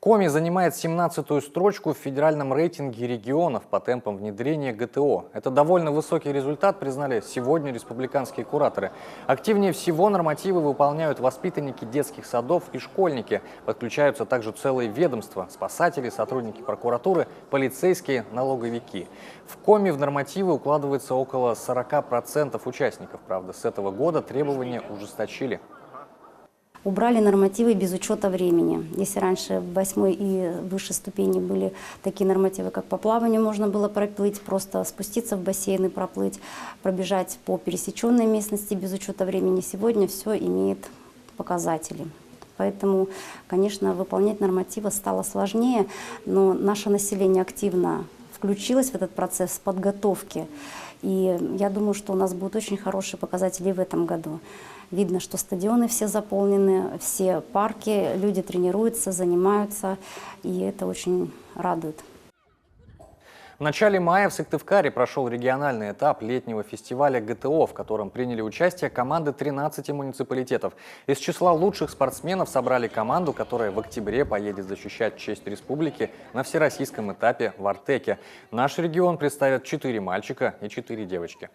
Коми занимает 17-ю строчку в федеральном рейтинге регионов по темпам внедрения ГТО. Это довольно высокий результат, признали сегодня республиканские кураторы. Активнее всего нормативы выполняют воспитанники детских садов и школьники. Подключаются также целые ведомства, спасатели, сотрудники прокуратуры, полицейские, налоговики. В Коми в нормативы укладывается около 40% участников. Правда, с этого года требования ужесточили. Убрали нормативы без учета времени. Если раньше в 8 и выше ступени были такие нормативы, как по плаванию можно было проплыть, просто спуститься в бассейн и проплыть, пробежать по пересеченной местности без учета времени, сегодня все имеет показатели. Поэтому, конечно, выполнять нормативы стало сложнее, но наше население активно включилось в этот процесс подготовки. И я думаю, что у нас будут очень хорошие показатели в этом году. Видно, что стадионы все заполнены, все парки, люди тренируются, занимаются, и это очень радует. В начале мая в Сыктывкаре прошел региональный этап летнего фестиваля ГТО, в котором приняли участие команды 13 муниципалитетов. Из числа лучших спортсменов собрали команду, которая в октябре поедет защищать честь республики на всероссийском этапе в Артеке. Наш регион представят 4 мальчика и 4 девочки.